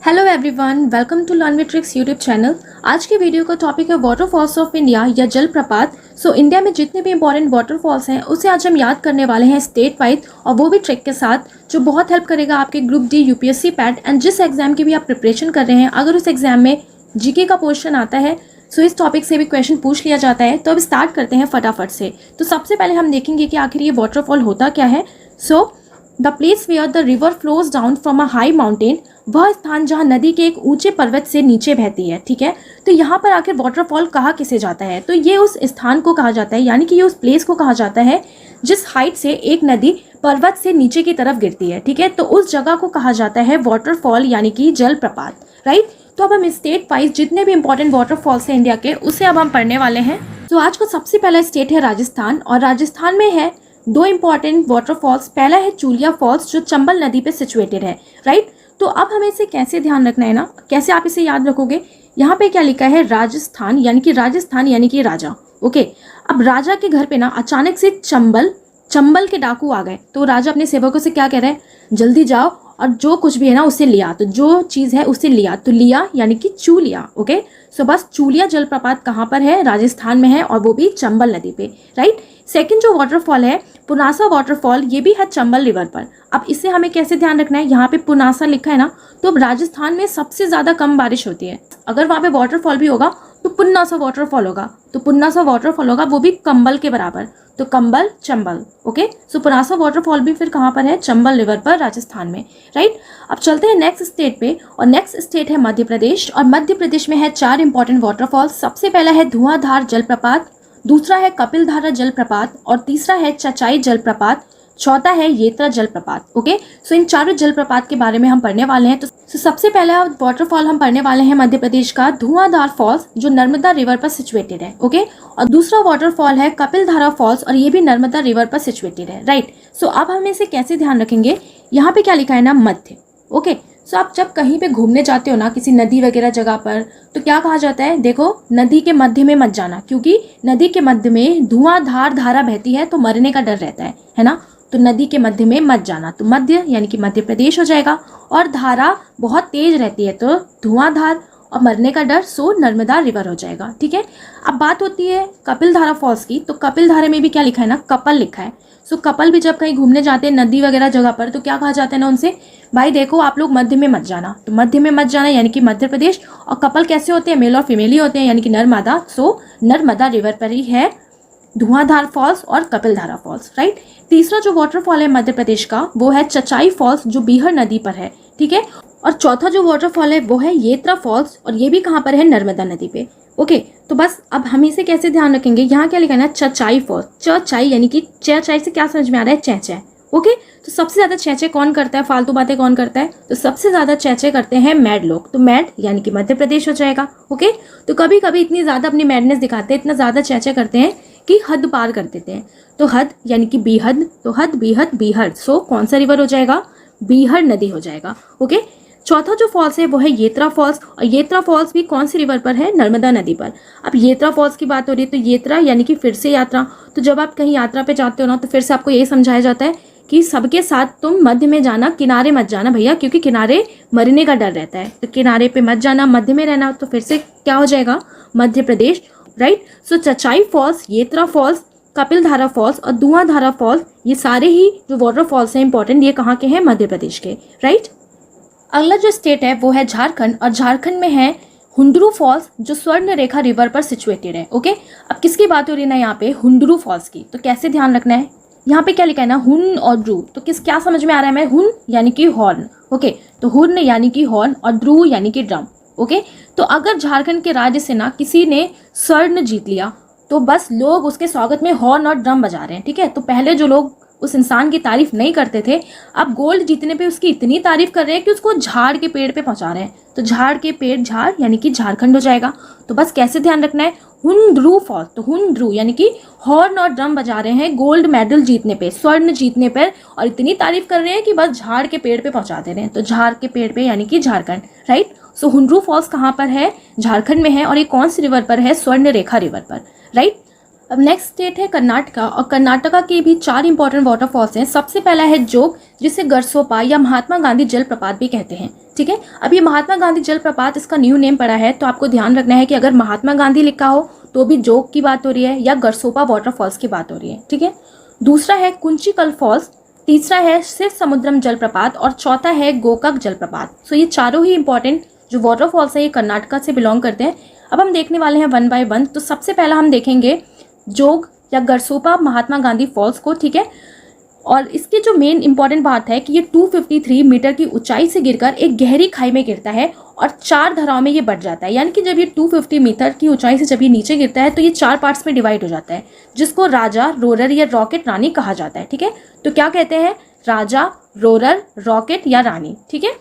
Hello everyone, welcome to learn with tricks YouTube channel. आज के video का topic है वाटरफॉल्स ऑफ इंडिया या जलप्रपात। इंडिया में जितने भी इंपॉर्टेंट वाटरफॉल्स हैं उसे आज हम याद करने वाले हैं स्टेट वाइज, और वो भी ट्रिक के साथ, जो बहुत हेल्प करेगा आपके group D UPSC PAT and जिस एग्जाम की भी आप प्रिपरेशन कर रहे हैं। अगर उस एग्जाम में जीके का पोर्शन आता है इस टॉपिक से भी क्वेश्चन पूछ लिया जाता है। तो अब स्टार्ट करते हैं फटाफट से। तो सबसे पहले हम देखेंगे कि आखिर ये वाटरफॉल होता क्या है। The place where the river flows down from a high mountain, वह स्थान जहाँ नदी के एक ऊंचे पर्वत से नीचे बहती है। ठीक है, तो यहाँ पर आखिर वाटरफॉल कहा किसे जाता है, तो ये उस स्थान को कहा जाता है, यानी कि ये उस प्लेस को कहा जाता है जिस हाइट से एक नदी पर्वत से नीचे की तरफ गिरती है। ठीक है, तो उस जगह को कहा जाता है वाटरफॉल यानी कि जलप्रपात। राइट, तो अब हम स्टेट वाइज जितने भी इंपॉर्टेंट वाटरफॉल्स हैं इंडिया के, उसे अब हम पढ़ने वाले हैं। तो आज का सबसे पहला स्टेट है राजस्थान, और राजस्थान में है दो इंपॉर्टेंट वाटरफॉल्स। पहला है चूलिया फॉल्स जो चंबल नदी पे सिचुएटेड है। राइट, तो अब हमें इसे कैसे ध्यान रखना है ना, कैसे आप इसे याद रखोगे। यहाँ पे क्या लिखा है, राजस्थान यानी कि राजा। ओके, अब राजा के घर पे ना अचानक से चंबल के डाकू आ गए। तो राजा अपने सेवकों से क्या कह रहे हैं, जल्दी जाओ और जो कुछ भी है ना उसे लिया। तो जो चीज़ है उसे लिया, तो लिया यानी कि चू लिया। ओके, बस चूलिया जलप्रपात कहाँ पर है, राजस्थान में है, और वो भी चंबल नदी पे। राइट, सेकंड जो वाटरफॉल है पुनासा वाटरफॉल, ये भी है चंबल रिवर पर। अब इसे हमें कैसे ध्यान रखना है, यहाँ पे पुनासा लिखा है ना, तो अब राजस्थान में सबसे ज़्यादा कम बारिश होती है। अगर वहाँ पे वाटरफॉल भी होगा तो पुन्नासा वाटरफॉल होगा, तो पुन्नासा वाटरफॉल होगा, वो भी कंबल के बराबर, तो कंबल चंबल। ओके, पुनासा वाटरफॉल भी फिर कहाँ पर है, चंबल रिवर पर, राजस्थान में। राइट, अब चलते हैं नेक्स्ट स्टेट पे, और नेक्स्ट स्टेट है मध्य प्रदेश, और मध्य प्रदेश में है 4 इंपॉर्टेंट वाटरफॉल। सबसे पहला है धुआंधार जलप्रपात, दूसरा है कपिलधारा जलप्रपात, और तीसरा है चचाई जलप्रपात, चौथा है येत्रा जलप्रपात। ओके, इन चारों जलप्रपात के बारे में हम पढ़ने वाले हैं। तो सबसे पहला वाटरफॉल हम पढ़ने वाले हैं मध्य प्रदेश का धुआंधार फॉल्स, जो नर्मदा रिवर पर सिचुएटेड है। ओके, और दूसरा वाटरफॉल है कपिलधारा फॉल्स, और ये भी नर्मदा रिवर पर सिचुएटेड है। राइट, अब हम इसे कैसे ध्यान रखेंगे, यहाँ पे क्या लिखा है ना, मध्य। ओके, आप जब कहीं पे घूमने जाते हो ना किसी नदी वगैरह जगह पर, तो क्या कहा जाता है, देखो नदी के मध्य में मत जाना, क्योंकि नदी के मध्य में धुआंधार धारा बहती है तो मरने का डर रहता है ना। तो नदी के मध्य में मत जाना, तो मध्य यानी कि मध्य प्रदेश हो जाएगा, और धारा बहुत तेज रहती है तो धुआंधार, और मरने का डर नर्मदा रिवर हो जाएगा। ठीक है, अब बात होती है कपिलधारा फॉल्स की, तो कपिलधारा में भी क्या लिखा है ना, कपल लिखा है। कपल भी जब कहीं घूमने जाते हैं नदी वगैरह जगह पर, तो क्या कहा जाता है ना उनसे, भाई देखो आप लोग मध्य में मत जाना, तो मध्य में मत जाना यानी कि मध्य प्रदेश। और कपल कैसे होते हैं, मेल और फीमेल ही होते हैं, यानी कि नर्मदा। नर्मदा रिवर पर ही है धुआंधार फॉल्स और कपिलधारा फॉल्स। राइट, तीसरा जो वाटरफॉल है मध्य प्रदेश का वो है चचाई फॉल्स, जो बीहर नदी पर है। ठीक है, और चौथा जो वाटरफॉल है वो है येत्रा फॉल्स, और ये भी कहाँ पर है, नर्मदा नदी पे। ओके, तो बस अब हम इसे कैसे ध्यान रखेंगे, यहाँ क्या लिखा है ना, चचाई फॉल्स। चचाई यानी कि चचाई से क्या समझ में आ रहा है, चैचे। ओके, तो सबसे ज्यादा चैचे कौन करता है, फालतू बातें कौन करता है, तो सबसे ज्यादा चैचे करते हैं मैड लोग, तो मैड यानी कि मध्य प्रदेश हो जाएगा। ओके, तो कभी कभी इतनी ज्यादा अपनी मैडनेस दिखाते हैं, इतना ज्यादा चैचे करते हैं कि हद पार कर देते हैं। तो हद यानी कि बीहद, तो हद बीहद बीहर, कौन सा रिवर हो जाएगा, बीहर नदी हो जाएगा। ओके, चौथा जो फॉल्स है वो है येत्रा फॉल्स, और येत्रा फॉल्स भी कौन सी रिवर पर है, नर्मदा नदी पर। अब येत्रा फॉल्स की बात हो रही है, तो येत्रा यानी कि फिर से यात्रा। तो जब आप कहीं यात्रा पे जाते हो ना, तो फिर से आपको यही समझाया जाता है कि सबके साथ तुम मध्य में जाना, किनारे मत जाना भैया, क्योंकि किनारे मरने का डर रहता है, तो किनारे पे मत जाना, मध्य में रहना। तो फिर से क्या हो जाएगा, Madhya Pradesh. Right, Chachai falls, Yetra falls, Kapildhara falls और धुआंधारा फॉल्स, ये सारे ही जो वाटरफॉल्स हैं इंपॉर्टेंट, ये कहाँ के हैं, मध्य प्रदेश के। राइट, अगला जो स्टेट है वो है झारखंड, और झारखंड में है हुंडरू फॉल्स, जो स्वर्ण रेखा रिवर पर सिचुएटेड है। ओके, अब किसकी बात हो रही है ना यहाँ पे, हुंडरू फॉल्स की। तो कैसे ध्यान रखना है, यहाँ पे क्या लिखा है ना, हुन और ड्रू, तो क्या समझ में आ रहा है, मैं हुन यानी कि हॉर्न। ओके, तो हुन यानी कि हॉर्न, और ड्रू यानी कि ड्रम। ओके, तो अगर झारखंड के राज्य से ना किसी ने स्वर्ण जीत लिया, तो बस लोग उसके स्वागत में हॉर्न और ड्रम बजा रहे हैं। ठीक है, तो पहले जो लोग उस इंसान की तारीफ नहीं करते थे, अब गोल्ड जीतने पे उसकी इतनी तारीफ कर रहे हैं कि उसको झाड़ के पेड़ पे पहुंचा रहे हैं। तो झाड़ के पेड़, झाड़ यानी कि झारखंड हो जाएगा। तो बस कैसे ध्यान रखना है, हुंड्रू फॉल्स, तो हुंड्रू यानी कि हॉर्न और ड्रम बजा रहे हैं गोल्ड मेडल जीतने पे, स्वर्ण जीतने पर, और इतनी तारीफ कर रहे हैं कि बस झाड़ के पेड़ पे पहुंचा दे रहे हैं। तो झाड़ के पेड़ पे यानी कि झारखंड। राइट, हुंड्रू फॉल्स कहाँ पर है, झारखंड में है, और ये कौन सी रिवर पर है, स्वर्ण रेखा रिवर पर। राइट, अब नेक्स्ट स्टेट है कर्नाटका, और कर्नाटका के भी 4 इंपॉर्टेंट वाटरफॉल्स हैं। सबसे पहला है जोग, जिसे गरसोपा या महात्मा गांधी जलप्रपात भी कहते हैं। ठीक है, अब ये महात्मा गांधी जलप्रपात इसका न्यू नेम पड़ा है, तो आपको ध्यान रखना है कि अगर महात्मा गांधी लिखा हो तो भी जोग की बात हो रही है या गरसोपा वाटरफॉल्स की बात हो रही है। ठीक है, दूसरा है कुंचिकल फॉल्स, तीसरा है शिव समुद्रम जलप्रपात, और चौथा है गोकाक जलप्रपात। सो ये चारों ही इंपॉर्टेंट जो वाटरफॉल्स है ये कर्नाटका से बिलोंग करते हैं। अब हम देखने वाले हैं वन बाय वन। तो सबसे पहला हम देखेंगे जोग या गरसोपा महात्मा गांधी फॉल्स को। ठीक है, और इसकी जो मेन इंपॉर्टेंट बात है कि ये 253 मीटर की ऊंचाई से गिरकर एक गहरी खाई में गिरता है और 4 धाराओं में ये बढ़ जाता है। यानी कि जब ये 250 मीटर की ऊंचाई से जब ये नीचे गिरता है तो ये 4 पार्ट्स में डिवाइड हो जाता है, जिसको राजा, रोरर या रॉकेट, रानी कहा जाता है। ठीक है, तो क्या कहते हैं, राजा, रोरर, रॉकेट या रानी। ठीक है,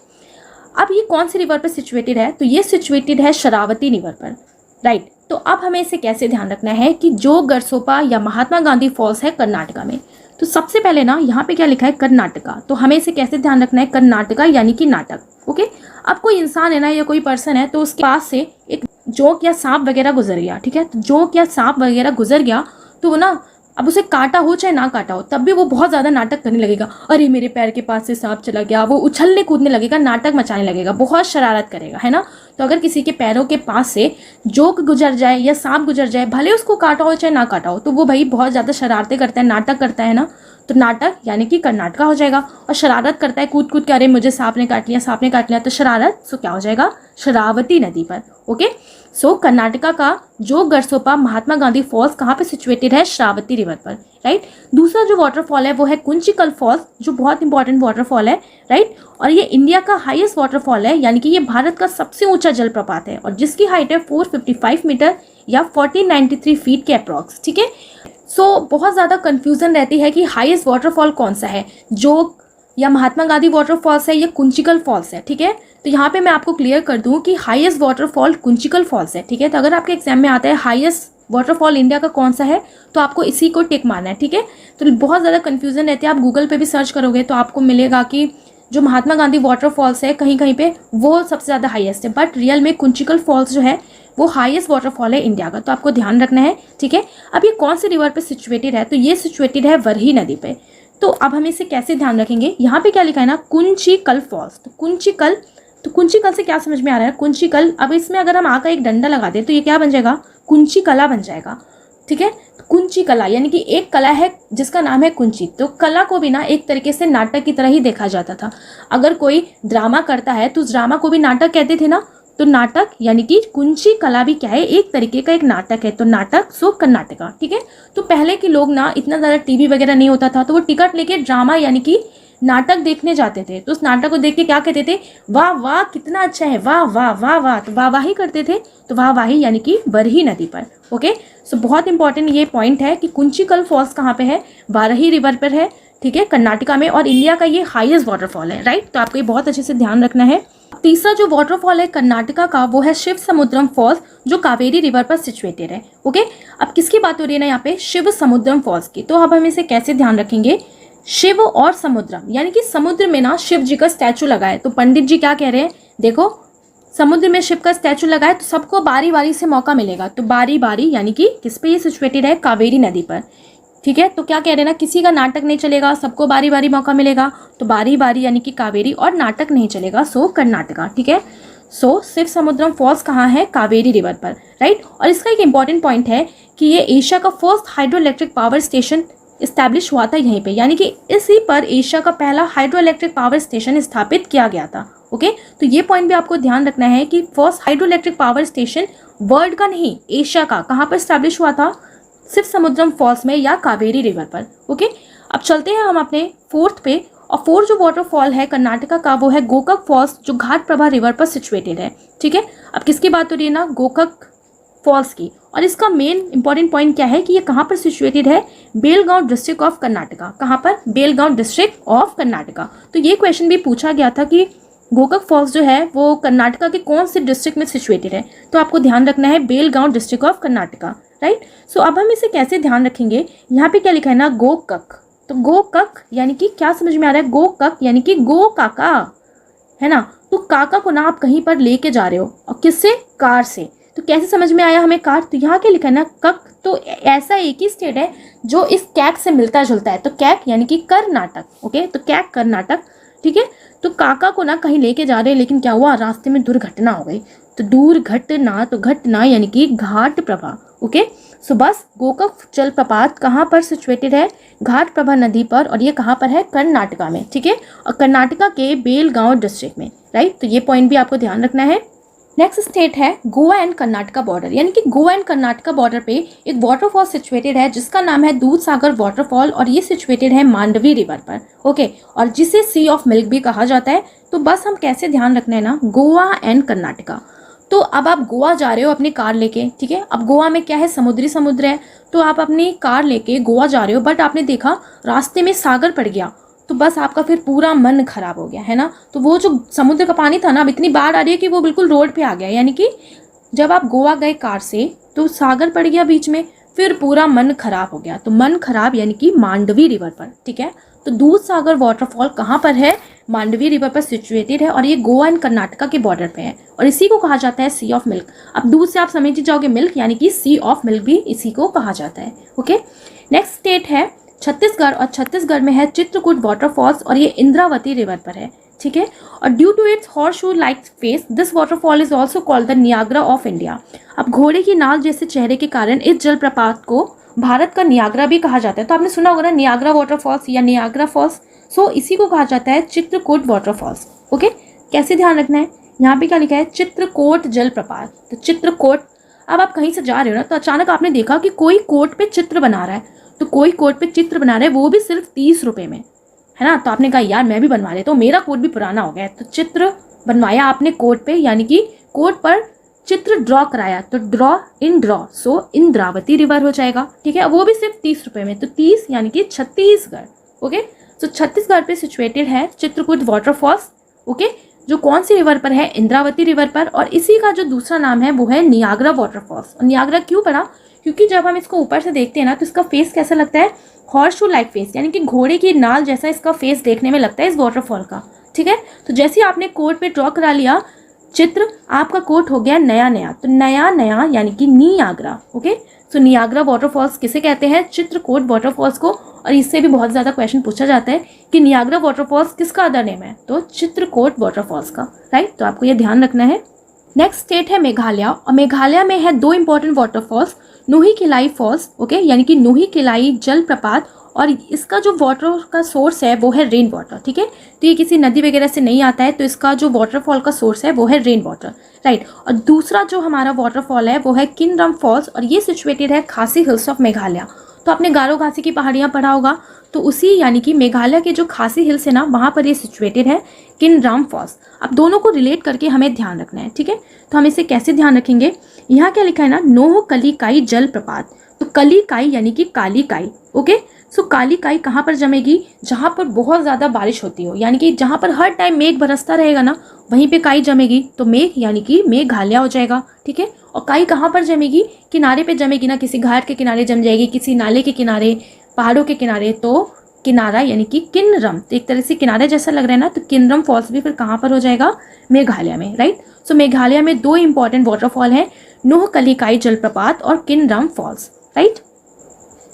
अब ये कौन सी रिवर पर सिचुएटेड है, तो ये सिचुएटेड है शरावती रिवर पर। राइट, तो अब हमें इसे कैसे ध्यान रखना है कि जो गरसोपा या महात्मा गांधी फॉल्स है कर्नाटका में, तो सबसे पहले ना यहाँ पे क्या लिखा है, कर्नाटका, तो हमें इसे कैसे ध्यान रखना है, कर्नाटका यानी कि नाटक। ओके, अब कोई इंसान है ना या कोई पर्सन है तो उसके पास से एक जोंक या सांप वगैरह गुजर गया। ठीक है, तो जोंक या सांप वगैरह गुजर गया तो वो ना, अब उसे काटा हो चाहे ना काटा हो, तब भी वो बहुत ज़्यादा नाटक करने लगेगा। अरे मेरे पैर के पास से सांप चला गया, वो उछलने कूदने लगेगा, नाटक मचाने लगेगा, बहुत शरारत करेगा, है ना। तो अगर किसी के पैरों के पास से जोक गुजर जाए या सांप गुजर जाए, भले उसको काटा हो चाहे ना काटा हो, तो वो भाई बहुत ज़्यादा शरारतें करता है, नाटक करता है ना, तो नाटक यानी कि कर्नाटका हो जाएगा। और शरारत करता है कूद कूद के, अरे मुझे सांप ने काट लिया, सांप ने काट लिया, तो शरारत, सो क्या हो जाएगा, शरावती नदी पर। ओके, सो कर्नाटका का जो गरसोपा महात्मा गांधी फॉल्स कहाँ पे सिचुएटेड है, श्रावती रिवर पर। राइट, दूसरा जो वाटरफॉल है वो है कुंचिकल फॉल्स, जो बहुत इंपॉर्टेंट वाटरफॉल है। राइट, और ये इंडिया का हाईएस्ट वाटरफॉल है, यानी कि ये भारत का सबसे ऊंचा जलप्रपात है, और जिसकी हाइट है 455 मीटर या 1493 फीट के अप्रॉक्स। ठीक है, सो बहुत ज़्यादा कन्फ्यूजन रहती है कि हाईएस्ट वाटरफॉल कौन सा है, जो या महात्मा गांधी वाटरफॉल्स है या कुंचिकल फॉल्स है। ठीक है, तो यहाँ पे मैं आपको क्लियर कर दूं कि हाईएस्ट वाटरफॉल कुंचिकल फॉल्स है। ठीक है, तो अगर आपके एग्जाम में आता है हाईएस्ट वाटरफॉल इंडिया का कौन सा है, तो आपको इसी को टिक मारना है। ठीक है, तो बहुत ज़्यादा कन्फ्यूजन रहती है, आप गूगल पे भी सर्च करोगे तो आपको मिलेगा कि जो महात्मा गांधी वाटरफॉल्स है कहीं कहीं पे वो सबसे ज़्यादा हाईएस्ट है, बट रियल में कुंचिकल फॉल्स जो है वो हाईएस्ट वाटरफॉल है इंडिया का, तो आपको ध्यान रखना है। ठीक है, अब ये कौन सी रिवर पे सिचुएटेड है, तो ये सिचुएटेड है वरही नदी पे। तो अब हम इसे कैसे ध्यान रखेंगे, यहाँ पे क्या लिखा है ना, कुंचिकल फॉल्स, तो कुंचिकल से क्या समझ में आ रहा है, कुंचिकल। अब इसमें अगर हम आ का एक डंडा लगा दें तो ये क्या बन जाएगा, कुंची कला बन जाएगा। ठीक है, कुंची कला यानी कि एक कला है जिसका नाम है कुंची, तो कला को भी ना एक तरीके से नाटक की तरह ही देखा जाता था। अगर कोई ड्रामा करता है तो उस ड्रामा को भी नाटक कहते थे ना, तो नाटक यानी कि कुंची कला भी क्या है, एक तरीके का एक नाटक है, तो नाटक सो कर्नाटका। ठीक है, तो पहले के लोग ना इतना ज़्यादा टीवी वगैरह नहीं होता था, तो वो टिकट लेके ड्रामा यानी कि नाटक देखने जाते थे, तो उस नाटक को देख के क्या कहते थे, वाह वाह कितना अच्छा है, वाह वाह वाह वाह, तो वाह वाही करते थे, तो वाह वाही यानी कि वरही नदी पर। ओके, सो बहुत इंपॉर्टेंट ये पॉइंट है कि कुंचिकल फॉल्स कहाँ पे है, वारही रिवर पर है। ठीक है, कर्नाटका में, और इंडिया का ये हाईएस्ट वाटरफॉल है। राइट, तो आपको ये बहुत अच्छे से ध्यान रखना है। तीसरा जो वाटरफॉल है कर्नाटका का वो है शिव समुद्रम फॉल्स, जो कावेरी रिवर पर सिचुएटेड है। ओके, अब किसकी बात हो रही है ना यहाँ पे, शिव समुद्रम फॉल्स की। तो अब हम इसे कैसे ध्यान रखेंगे, शिव और समुद्रम यानी कि समुद्र में ना शिव जी का स्टैचू लगा है, तो पंडित जी क्या कह रहे हैं, देखो समुद्र में शिव का स्टैचू लगा है तो सबको बारी बारी से मौका मिलेगा, तो बारी बारी यानी कि किस पे ये सिचुएटेड है, कावेरी नदी पर। ठीक है, तो क्या कह रहे हैं ना, किसी का नाटक नहीं चलेगा, सबको बारी बारी मौका मिलेगा, तो बारी बारी यानी कि कावेरी, और नाटक नहीं चलेगा, सो कर्नाटका। ठीक है, सो शिव समुद्रम फॉल्स कहाँ है, कावेरी रिवर पर। राइट, और इसका एक इंपॉर्टेंट पॉइंट है कि ये एशिया का first hydro electric power station establish हुआ था यहीं पे, यानी कि इसी पर एशिया का पहला हाइड्रो इलेक्ट्रिक पावर स्टेशन स्थापित किया गया था। ओके, तो ये पॉइंट भी आपको ध्यान रखना है कि first hydro electric power station world का नहीं, एशिया का, कहाँ पर इस्टेब्लिश हुआ था, शिव समुद्रम फॉल्स में या कावेरी रिवर पर। ओके, अब चलते हैं हम अपने फोर्थ पे, और फोर्थ जो वाटरफॉल है कर्नाटका का वो है गोकाक फॉल्स, जो घाट प्रभा रिवर पर सिचुएटेड है। ठीक है, अब किसकी बात हो रही है ना, गोकाक फॉल्स की, और इसका मेन इंपॉर्टेंट पॉइंट क्या है कि ये कहाँ पर सिचुएटेड है, बेलगांव डिस्ट्रिक्ट ऑफ कर्नाटका। कहाँ पर, बेलगांव डिस्ट्रिक्ट ऑफ कर्नाटका। तो ये क्वेश्चन भी पूछा गया था कि गोकाक फॉल्स जो है वो कर्नाटका के कौन से डिस्ट्रिक्ट में सिचुएटेड है, तो आपको ध्यान रखना है Belgaum district of Karnataka. Right, so अब हम इसे कैसे ध्यान रखेंगे, यहाँ पे क्या लिखा है ना, गोकक, तो गोकक यानी कि क्या समझ में आ रहा है, गोकक यानी कि गो काका, है ना, तो काका को ना आप कहीं पर लेके जा रहे हो, और किससे, कार से, तो कैसे समझ में आया हमें कार, तो यहाँ क्या लिखा है ना, कक, तो ऐसा एक ही स्टेट है जो इस कैक से मिलता जुलता है, तो कैक यानी कि कर्नाटक। ओके, तो कैक कर्नाटक, ठीक है। तो काका को ना कहीं लेके जा रहे हैं, लेकिन क्या हुआ, रास्ते में दुर्घटना हो गई। तो दुर्घटना, तो घटना यानी कि घाट प्रभा। ओके, सो बस गोकाक जलप्रपात कहाँ पर सिचुएटेड है, घाट प्रभा नदी पर, और ये कहाँ पर है, कर्नाटका में, ठीक है, और कर्नाटका के बेलगांव डिस्ट्रिक्ट में, राइट। तो ये पॉइंट भी आपको ध्यान रखना है। नेक्स्ट स्टेट है गोवा एंड कर्नाटका बॉर्डर, यानी कि गोवा एंड कर्नाटका बॉर्डर पे एक वाटरफॉल सिचुएटेड है जिसका नाम है दूध सागर वाटरफॉल, और ये सिचुएटेड है मांडवी रिवर पर। ओके, और जिसे सी ऑफ मिल्क भी कहा जाता है। तो बस हम कैसे ध्यान रखना है ना, गोवा एंड कर्नाटका। तो अब आप गोवा जा रहे हो अपनी कार लेके, ठीक है। अब गोवा में क्या है, समुद्र है, तो आप अपनी कार लेके गोवा जा रहे हो, बट आपने देखा रास्ते में सागर पड़ गया, तो बस आपका फिर पूरा मन खराब हो गया, है ना। तो वो जो समुद्र का पानी था ना, अब इतनी बाढ़ आ रही है कि वो बिल्कुल रोड पे आ गया, यानी कि जब आप गोवा गए कार से तो सागर पड़ गया बीच में, फिर पूरा मन खराब हो गया। तो मन खराब यानी कि मांडवी रिवर पर, ठीक है। तो दूध सागर वाटरफॉल कहाँ पर है, मांडवी रिवर पर सिचुएटेड है, और ये गोवा एंड कर्नाटका के बॉर्डर पे है, और इसी को कहा जाता है सी ऑफ मिल्क। अब दूध से आप समझ ही जाओगे मिल्क, यानी कि सी ऑफ मिल्क भी इसी को कहा जाता है। ओके, नेक्स्ट स्टेट है छत्तीसगढ़, और छत्तीसगढ़ में है चित्रकूट वाटरफॉल्स, और ये इंद्रावती रिवर पर है, ठीक है। और due to its horse like face this waterfall is also called the Niagara of India. अब घोड़े की नाल जैसे चेहरे के कारण इस जलप्रपात को भारत का नियाग्रा भी कहा जाता है। तो आपने सुना होगा ना नियाग्रा वाटरफॉल्स या नियाग्रा फॉल्स, सो इसी को कहा जाता है चित्रकूट वाटरफॉल्स। ओके, कैसे ध्यान रखना है, यहाँ पे क्या लिखा है, चित्रकूट जलप्रपात। तो चित्रकूट, अब आप कहीं से जा रहे हो ना, तो अचानक आपने देखा कि कोई कोट पे चित्र बना रहा है, तो कोई कोट पे चित्र बना रहा है, वो भी सिर्फ 30 रुपए में, है ना। तो आपने कहा यार मैं भी बनवा लेता हूँ, मेरा कोट भी पुराना हो गया है, तो चित्र बनवाया आपने कोट पे, यानी कि कोट पर चित्र ड्रॉ कराया, तो draw in draw, so Indravati river हो जाएगा, ठीक है। वो भी सिर्फ 30 रुपए में, तो 30 यानी कि छत्तीसगढ़। ओके, तो छत्तीसगढ़ पे सिचुएटेड है चित्रकूट वाटरफॉल्स। ओके, जो कौन सी रिवर पर है, इंद्रावती रिवर पर, और इसी का जो दूसरा नाम है वो है नियाग्रा वाटरफॉल्स। और नियाग्रा क्यों पड़ा, क्योंकि जब हम इसको ऊपर से देखते हैं ना, तो इसका फेस कैसा लगता है, हॉर्स शू लाइक फेस, यानी कि घोड़े की नाल जैसा इसका फेस देखने में लगता है इस वाटरफॉल का, ठीक है। तो जैसे ही आपने कोट पे ड्रॉ करा लिया चित्र, आपका कोट हो गया नया नया, तो नया नया यानी कि नियाग्रा। ओके, तो नियाग्रा वाटरफॉल्स किसे कहते हैं, चित्रकूट वाटरफॉल्स को। और इससे भी बहुत ज़्यादा क्वेश्चन पूछा जाता है कि नियाग्रा वाटरफॉल्स किसका अदर नेम है, तो चित्रकूट वाटरफॉल्स का, राइट। तो आपको ये ध्यान रखना है। नेक्स्ट स्टेट है मेघालय, और मेघालय में है 2 इंपॉर्टेंट वाटरफॉल्स, नूही किलाई फॉल्स, ओके, यानी कि नूही किलाई जलप्रपात, और इसका जो वाटर का सोर्स है वो है रेन वाटर, ठीक है। तो ये किसी नदी वगैरह से नहीं आता है, तो इसका जो वाटरफॉल का सोर्स है वो है रेन वाटर, राइट। और दूसरा जो हमारा वाटरफॉल है वो है किनरम फॉल्स, और ये सिचुएटेड है खासी हिल्स ऑफ मेघालय। तो आपने गारो घासी की पहाड़ियाँ पढ़ा होगा, तो उसी यानी कि मेघालय के जो खासी हिल्स है ना, वहाँ पर ये सिचुएटेड है किनरम फॉल्स। अब दोनों को रिलेट करके हमें ध्यान रखना है, ठीक है। तो हम इसे कैसे ध्यान रखेंगे, यहाँ क्या लिखा है ना, नोह कलिकाई जलप्रपात। तो कलिकाई यानी कि काली काई, ओके। सो काली काई कहाँ पर जमेगी, जहाँ पर बहुत ज़्यादा बारिश होती हो, यानी कि जहाँ पर हर टाइम मेघ बरसता रहेगा ना, वहीं पे काई जमेगी। तो मेघ यानी कि मेघालय हो जाएगा, ठीक है। और काई कहाँ पर जमेगी, किनारे पे जमेगी ना, किसी घाट के किनारे जम जाएगी, किसी नाले के किनारे, पहाड़ों के किनारे। तो किनारा यानी कि किन्नरम, तो एक तरह से किनारे जैसा लग रहा है ना, तो किन्नरम फॉल्स भी फिर कहाँ पर हो जाएगा, मेघालय में, राइट। सो मेघालय में 2 इंपॉर्टेंट वाटरफॉल हैं, नोह कलिकाई जलप्रपात और किन्नरम फॉल्स, राइट।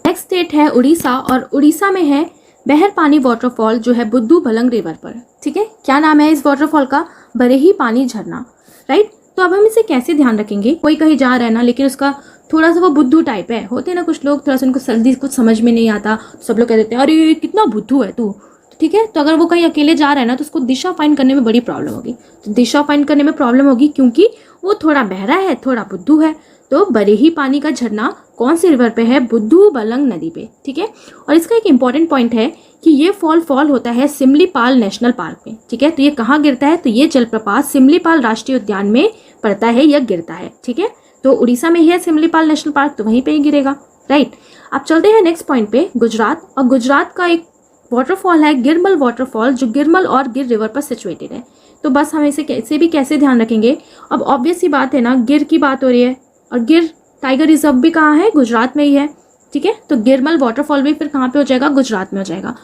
नेक्स्ट स्टेट है उड़ीसा, और उड़ीसा में है बहर पानी वाटरफॉल, जो है बुद्धू बलंग रिवर पर, ठीक है। क्या नाम है इस वाटरफॉल का, बरेही पानी झरना, राइट। तो अब हम इसे कैसे ध्यान रखेंगे, कोई कहीं जा रहा है ना, लेकिन उसका थोड़ा सा वो बुद्धू टाइप है, होते हैं ना कुछ लोग, थोड़ा सा उनको जल्दी कुछ समझ में नहीं आता, तो सब लोग कह देते हैं अरे कितना बुद्धू है तू, ठीक है। तो अगर वो कहीं अकेले जा रहा है ना, तो उसको दिशा फाइंड करने में बड़ी प्रॉब्लम होगी। तो दिशा फाइंड करने में प्रॉब्लम होगी क्योंकि वो थोड़ा बहरा है, थोड़ा बुद्धू है। तो बरेही पानी का झरना कौन से रिवर पे है, बुद्धू बलंग नदी पे, ठीक है। और इसका एक इंपॉर्टेंट पॉइंट है कि ये फॉल होता है सिमलीपाल नेशनल पार्क में, ठीक है। तो ये कहाँ गिरता है, तो ये जलप्रपात सिमलीपाल राष्ट्रीय उद्यान में पड़ता है या गिरता है, ठीक है। तो उड़ीसा में ही है सिमलीपाल नेशनल पार्क, तो वहीं पे ही गिरेगा, राइट। अब चलते हैं नेक्स्ट पॉइंट पे, गुजरात। और गुजरात का एक वाटरफॉल है गिरमल वाटरफॉल, जो गिरमल और गिर रिवर पर सिचुएटेड है। तो बस हम इसे भी कैसे ध्यान रखेंगे, अब ऑब्वियस सी बात है ना, गिर की बात हो रही है, और गिर टाइगर रिजर्व भी कहाँ है, गुजरात में ही है, ठीक है। तो गिरमल वाटरफॉल भी फिर कहाँ पे हो जाएगा, गुजरात में हो जाएगा।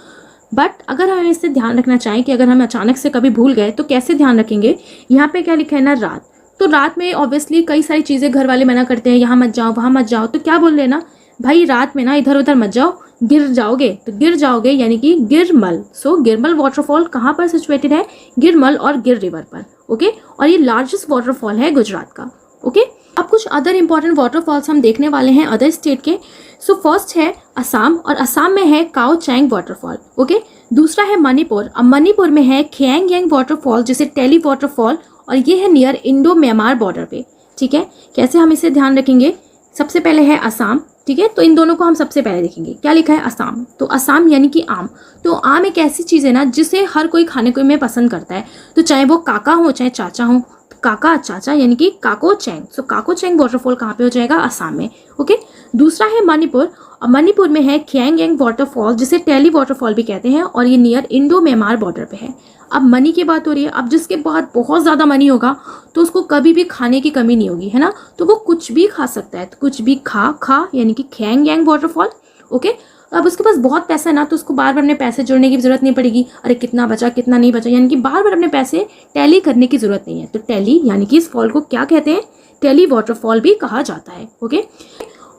बट अगर हम इससे ध्यान रखना चाहें कि अगर हम अचानक से कभी भूल गए तो कैसे ध्यान रखेंगे, यहाँ पे क्या लिखा है ना, रात। तो रात में ऑब्वियसली कई सारी चीज़ें घर वाले मना करते हैं, यहाँ मत जाओ वहाँ मत जाओ, तो क्या बोल रहे ना भाई रात में ना इधर उधर मत जाओ, गिर जाओगे, तो गिर जाओगे यानी कि गिरमल। सो गिरमल वाटरफॉल कहाँ पर सिचुएटेड है, गिरमल और गिर रिवर पर। ओके, और ये लार्जेस्ट वाटरफॉल है गुजरात का। ओके, अब कुछ अदर इंपॉर्टेंट वाटरफॉल्स हम देखने वाले हैं अदर स्टेट के। सो फर्स्ट है असम, और असम में है काओ चैंग वाटरफॉल। ओके, दूसरा है मणिपुर, अब मणिपुर में है खियांग यांग वाटरफॉल जिसे टेली वाटरफॉल, और ये है नियर इंडो म्यांमार बॉर्डर पे। ठीक है, कैसे हम इसे ध्यान रखेंगे, सबसे पहले है असम। ठीक है, तो इन दोनों को हम सबसे पहले देखेंगे। क्या लिखा है, असम, तो असम यानी कि आम। तो आम एक ऐसी चीज़ है ना जिसे हर कोई खाने को में पसंद करता है, तो चाहे वो काका हो चाहे चाचा हो, काका चाचा यानी कि काको चैंग। सो काको चैंग वाटरफॉल कहाँ पे हो जाएगा, असम में। ओके, दूसरा है मणिपुर, और मणिपुर में है खियांग यांग वाटरफॉल जिसे टेली वाटरफॉल भी कहते हैं, और ये नियर इंडो म्यांमार बॉर्डर पे है। अब मनी की बात हो रही है, अब जिसके पास बहुत ज़्यादा मनी होगा तो उसको कभी भी खाने की कमी नहीं होगी, है ना, तो वो कुछ भी खा सकता है, तो कुछ भी खा यानी कि खियांग यांग वाटरफॉल। ओके, अब उसके पास बहुत पैसा है ना, तो उसको बार बार अपने पैसे जोड़ने की जरूरत नहीं पड़ेगी, अरे कितना बचा कितना नहीं बचा, यानी कि बार बार अपने पैसे टैली करने की जरूरत नहीं है। तो टैली यानी कि इस फॉल को क्या कहते हैं, टैली वाटरफॉल भी कहा जाता है। ओके,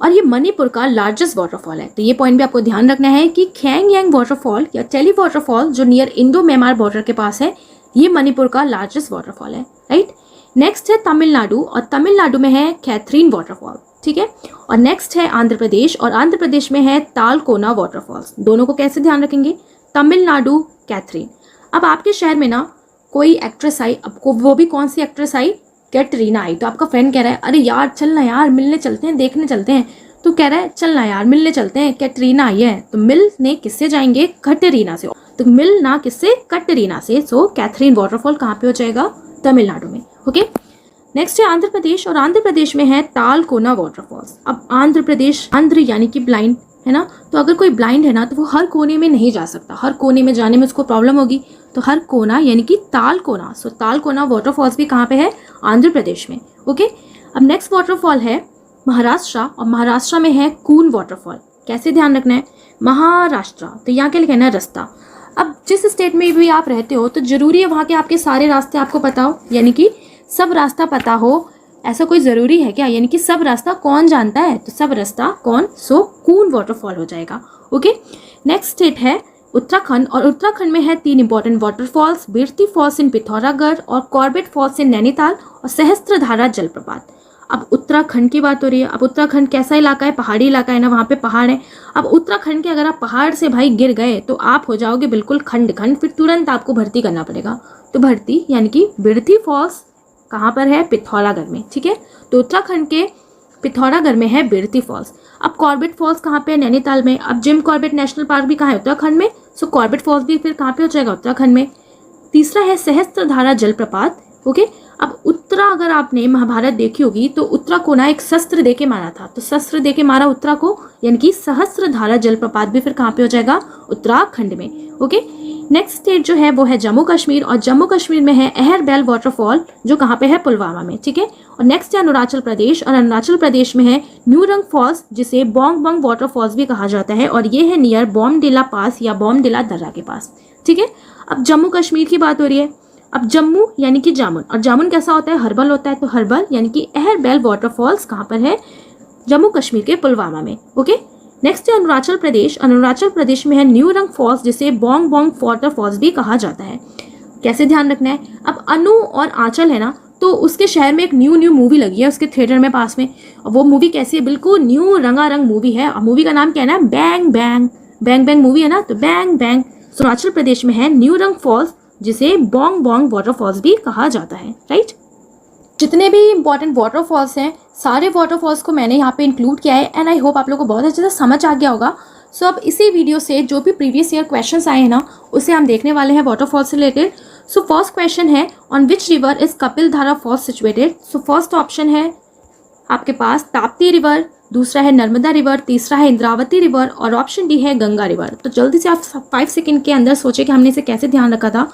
और ये मणिपुर का लार्जेस्ट वाटरफॉल है, तो ये पॉइंट भी आपको ध्यान रखना है कि खियांग यांग वाटरफॉल या टेली वाटरफॉल जो नियर इंडो म्यांमार बॉर्डर के पास है, ये मणिपुर का लार्जेस्ट वाटरफॉल है। राइट, नेक्स्ट है तमिलनाडु, और तमिलनाडु में है कैथरीन वाटरफॉल। ठीक है, और नेक्स्ट है आंध्र प्रदेश, और आंध्र प्रदेश में है तालकोना वाटरफॉल्स। दोनों को कैसे ध्यान रखेंगे, तमिलनाडु कैथरीन। अब आपके शहर में ना कोई एक्ट्रेस आई, आपको वो भी कौन सी एक्ट्रेस आई, कैटरीना आई, तो आपका फ्रेंड कह रहा है अरे यार चल ना यार मिलने चलते हैं, देखने चलते हैं, तो कह रहा है चल ना यार मिलने चलते हैं, कैटरीना आई है, तो मिलने किससे जाएंगे, कटरीना से, तो मिलना किससे, कटरीना से। सो कैथरीन वाटरफॉल कहाँ पे हो जाएगा, तमिलनाडु में। ओके, नेक्स्ट है आंध्र प्रदेश, और आंध्र प्रदेश में है तालकोना वाटरफॉल्स। अब आंध्र प्रदेश, आंध्र यानी कि ब्लाइंड, है ना, तो अगर कोई ब्लाइंड है ना तो वो हर कोने में नहीं जा सकता, हर कोने में जाने में उसको प्रॉब्लम होगी, तो हर कोना यानी कि तालकोना। सो तालकोना वाटरफॉल्स भी कहाँ पे है, आंध्र प्रदेश में। ओके, अब नेक्स्ट वाटरफॉल है महाराष्ट्र, और महाराष्ट्र में है कून वाटरफॉल। कैसे ध्यान रखना है, महाराष्ट्र, तो यहाँ क्या लिखा है ना, रास्ता। अब जिस स्टेट में भी आप रहते हो तो जरूरी है वहाँ के आपके सारे रास्ते आपको पता हो, यानी कि सब रास्ता पता हो, ऐसा कोई ज़रूरी है क्या, यानी कि सब रास्ता कौन जानता है, तो सब रास्ता कौन, सो कून वाटरफॉल हो जाएगा। ओके, नेक्स्ट स्टेट है उत्तराखंड, और उत्तराखंड में है 3 important waterfalls, Birthi falls in Pithoragarh, और कॉर्बेट फॉल्स इन नैनीताल, और सहस्त्रधारा जलप्रपात। अब उत्तराखंड की बात हो रही है, अब उत्तराखंड कैसा इलाका है, पहाड़ी इलाका है ना, वहाँ पे पहाड़ है। अब उत्तराखंड के अगर आप पहाड़ से भाई गिर गए तो आप हो जाओगे बिल्कुल खंड, फिर तुरंत आपको भर्ती करना पड़ेगा। तो भर्ती यानी कि बिरती फॉल्स कहाँ पर है, पिथौरागढ़ में। ठीक है, तो उत्तराखंड के पिथौरागढ़ में है बिरती फॉल्स। अब कॉर्बेट फॉल्स कहाँ पे है, नैनीताल में। अब जिम कॉर्बेट नेशनल पार्क भी कहाँ है, उत्तराखंड में। सो कॉर्बेट फॉल्स भी फिर कहाँ पे हो जाएगा, उत्तराखंड में। तीसरा है सहस्त्रधारा जलप्रपात। ओके, अब उत्तरा अगर आपने महाभारत देखी होगी तो उत्तरा को ना एक शस्त्र दे के मारा था, तो शस्त्र दे के मारा उत्तरा को, यानी कि सहस्त्रधारा जलप्रपात भी फिर कहाँ पे हो जाएगा, उत्तराखंड में। ओके, नेक्स्ट स्टेट जो है वो है जम्मू कश्मीर, और जम्मू कश्मीर में है अहरबैल वाटरफॉल जो कहाँ पे है, पुलवामा में। ठीक है, और नेक्स्ट है अरुणाचल प्रदेश, और अरुणाचल प्रदेश में है न्यूरंग फॉल्स जिसे बोंग बोंग वाटरफॉल्स भी कहा जाता है, और ये है नियर बॉमडिला पास या बॉमडिला दर्रा के पास। ठीक है, अब जम्मू कश्मीर की बात हो रही है। अब जम्मू यानी कि जामुन, और जामुन कैसा होता है, हर्बल होता है, तो हर्बल यानी कि अहरबैल वाटरफॉल्स कहाँ पर है, जम्मू कश्मीर के पुलवामा में। ओके, नेक्स्ट है अरुणाचल प्रदेश, अरुणाचल प्रदेश में है न्यूरंग फॉल्स जिसे बोंग बोंग वाटरफॉल्स भी कहा जाता है। कैसे ध्यान रखना है, अब अनु और आंचल है ना, तो उसके शहर में एक न्यू मूवी लगी है उसके थिएटर में पास में, और वो मूवी कैसी है, बिल्कुल न्यू रंगारंग मूवी है, और मूवी का नाम क्या है ना, bang bang, bang bang movie है ना, तो बैंग बैंग। अरुणाचल प्रदेश में है न्यूरंग फॉल्स जिसे बोंग बोंग वाटरफॉल्स भी कहा जाता है। राइट, जितने भी इंपॉर्टेंट वाटरफॉल्स हैं सारे वाटरफॉल्स को मैंने यहाँ पे इंक्लूड किया है, एंड आई होप आप लोगों को बहुत अच्छे से समझ आ गया होगा। सो अब इसी वीडियो से जो भी प्रीवियस ईयर क्वेश्चंस आए हैं ना, उसे हम देखने वाले हैं वाटरफॉल्स से रिलेटेड। सो फर्स्ट क्वेश्चन है, on which river is Kapil Dhara falls situated. So first option है आपके पास ताप्ती रिवर, दूसरा है नर्मदा रिवर, तीसरा है इंद्रावती रिवर, और ऑप्शन डी है गंगा रिवर। तो जल्दी से आप 5 सेकंड के अंदर सोचे कि हमने इसे कैसे ध्यान रखा था।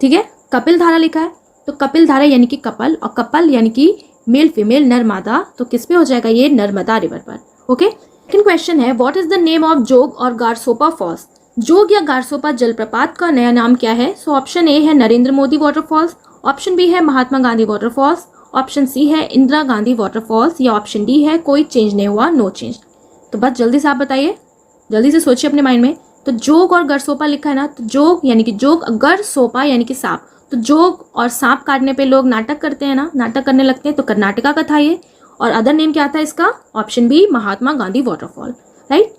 ठीक है, कपिल धारा लिखा है, तो कपिल धारा यानी कि कपल, और कपल यानी कि मेल फीमेल, नर्मदा, तो किस पे हो जाएगा ये, नर्मदा रिवर पर। ओके, सेकंड क्वेश्चन है, what is the name of जोग और गारसोपा फॉल्स। जोग या गारसोपा जलप्रपात का नया नाम क्या है। सो ऑप्शन ए है Narendra Modi waterfalls, option B है Mahatma Gandhi waterfalls, option C है इंदिरा गांधी वाटरफॉल्स, या ऑप्शन डी है कोई चेंज नहीं हुआ, नो चेंज। तो बस जल्दी से आप बताइए, जल्दी से सोचिए अपने माइंड में। तो जोग और गरसोपा लिखा है ना, तो जोग यानी कि जोग, गरसोपा यानी कि सांप। तो जोग और सांप काटने पे लोग नाटक करते हैं ना, नाटक करने लगते हैं, तो कर्नाटका का था ये। और अदर नेम क्या था इसका? Option B Mahatma Gandhi waterfall, right.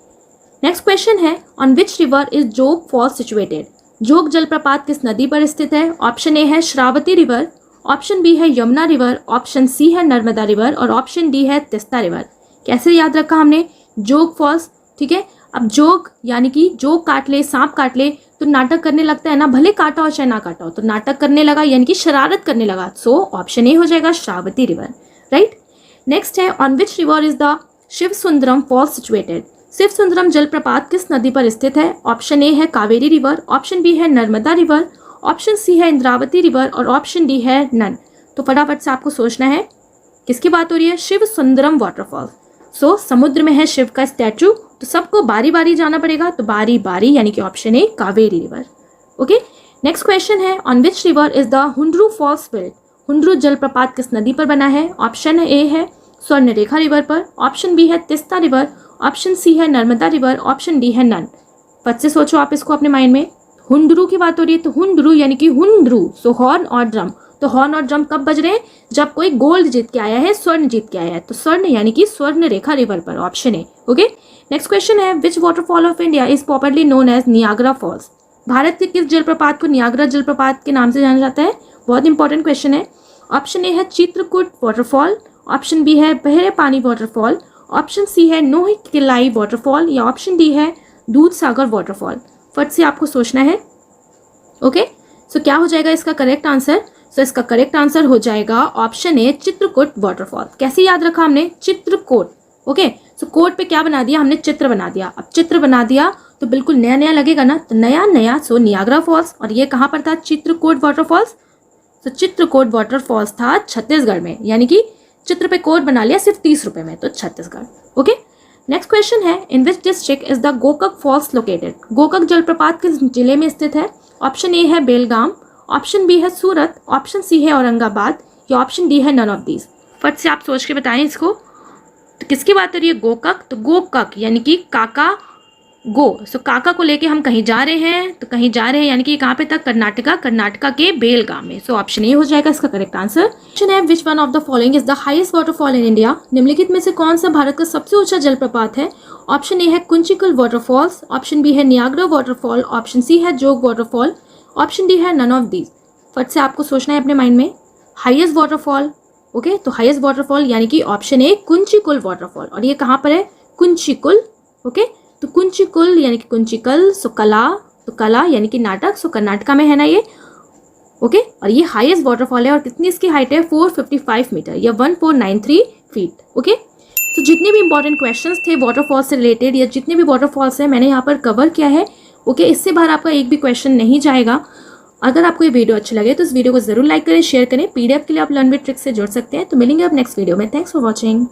Next question है, on which river is Jog falls situated? Jog जलप्रपात किस नदी पर स्थित है? ऑप्शन ए है श्रावती रिवर, ऑप्शन बी है यमुना रिवर, ऑप्शन सी है नर्मदा रिवर और ऑप्शन डी है तीस्ता रिवर। कैसे याद रखा हमने? जोग फॉल्स, ठीक है। अब जोग यानी कि जोग काट ले, सांप काट ले तो नाटक करने लगता है ना, भले काटा हो चाहे ना काटा हो, तो नाटक करने लगा यानी कि शरारत करने लगा। सो ऑप्शन ए हो जाएगा श्रावती रिवर, राइट। नेक्स्ट है, on which river is the Shiva Sundaram falls situated? Shiva Sundaram जलप्रपात किस नदी पर स्थित है? ऑप्शन ए है कावेरी रिवर, ऑप्शन बी है नर्मदा रिवर, ऑप्शन सी है इंद्रावती रिवर और ऑप्शन डी है नन। तो फटाफट से आपको सोचना है किसकी बात हो रही है? शिव सुंदरम वाटरफॉल। सो समुद्र में है शिव का स्टैचू, तो सबको बारी बारी जाना पड़ेगा, तो बारी बारी यानी कि option A Kaveri river. Okay, next question है, on which river is the Hundru falls built? Hundru जलप्रपात किस नदी पर बना है? ऑप्शन ए है स्वर्णरेखा रिवर पर, ऑप्शन बी है तीस्ता रिवर, ऑप्शन सी है नर्मदा रिवर, ऑप्शन डी है नन। फट से सोचो आप इसको अपने माइंड में। हुंड्रू की बात हो रही है, तो हुंड्रू यानी कि हुंड्रू, सो हॉर्न और ड्रम। तो हॉर्न और ड्रम कब बज रहे हैं? जब कोई गोल्ड जीत के आया है, स्वर्ण जीत के आया है। तो स्वर्ण यानी कि स्वर्ण रेखा रिवर पर, option A. Okay, next question है, which waterfall of India is popularly known as Niagara falls? Bharat के किस जलप्रपात को नियाग्रा जलप्रपात के नाम से जाना जाता है? बहुत इंपॉर्टेंट क्वेश्चन है। ऑप्शन ए है चित्रकूट वाटरफॉल, ऑप्शन बी है बहरे पानी वाटरफॉल, ऑप्शन सी है नोही किलाई वाटरफॉल या ऑप्शन डी है दूध सागर वाटरफॉल। फट से आपको सोचना है। ओके, सो क्या हो जाएगा इसका करेक्ट आंसर? सो इसका करेक्ट आंसर हो जाएगा ऑप्शन ए चित्रकूट वाटरफॉल। कैसे याद रखा हमने? चित्रकूट। ओके, सो कोट पे क्या बना दिया हमने? चित्र बना दिया। अब चित्र बना दिया तो बिल्कुल नया नया लगेगा ना, तो नया नया। सो नियाग्रा फॉल्स, और ये कहाँ पर था? चित्रकूट वाटरफॉल्स। तो चित्रकूट वाटरफॉल्स था छत्तीसगढ़ में, यानी कि चित्र पे कोट बना लिया सिर्फ 30 रुपए में, तो छत्तीसगढ़। ओके, नेक्स्ट क्वेश्चन है, in which district is the Gokak falls located? Gokak जलप्रपात किस जिले में स्थित है? ऑप्शन ए है बेलगाम, ऑप्शन बी है सूरत, ऑप्शन सी है औरंगाबाद या ऑप्शन डी है नन ऑफ दीज। फट से आप सोच के बताएं इसको। तो किसकी बात हो रही है? गोकक। तो गोकक यानी कि काका गो। सो काका को लेके हम कहीं जा रहे हैं, तो कहीं जा रहे हैं यानी कि कहाँ पे तक? कर्नाटका, कर्नाटका के बेलगाम में। सो ऑप्शन ए हो जाएगा इसका करेक्ट आंसर। क्वेश्चन है, which one of the following is the highest waterfall in India? निम्नलिखित में से कौन सा भारत का सबसे ऊंचा जलप्रपात है? ऑप्शन ए है कुंचिकल वाटरफॉल्स, ऑप्शन बी है नियाग्रा वाटरफॉल, ऑप्शन सी है जोग वाटरफॉल, ऑप्शन डी है नन ऑफ दीज। फट से आपको सोचना है अपने माइंड में। हाईएस्ट वाटरफॉल, ओके, तो हाईएस्ट वाटरफॉल यानी कि ऑप्शन ए कुंचिकुल वाटरफॉल, और ये कहाँ पर है? कुंचिकुल। ओके, तो कुंचिकुल यानी कि कुंचिकल, सो कला, तो कला यानी कि नाटक, सो कर्नाटका में है ना ये। ओके, और ये हाईएस्ट वाटरफॉल है, और कितनी इसकी हाइट है? 455 मीटर या 1493 फीट। ओके, तो जितने भी इंपॉर्टेंट क्वेश्चंस थे वाटरफॉल से रिलेटेड, या जितने भी वाटरफॉल्स हैं मैंने यहाँ पर कवर किया है। ओके, इससे बाहर आपका एक भी क्वेश्चन नहीं जाएगा। अगर आपको ये वीडियो अच्छी लगे तो इस वीडियो को जरूर लाइक करें, शेयर करें। पीडीएफ के लिए आप लर्न विद ट्रिक्स से जुड़ सकते हैं। तो मिलेंगे अब नेक्स्ट वीडियो में। Thanks for watching.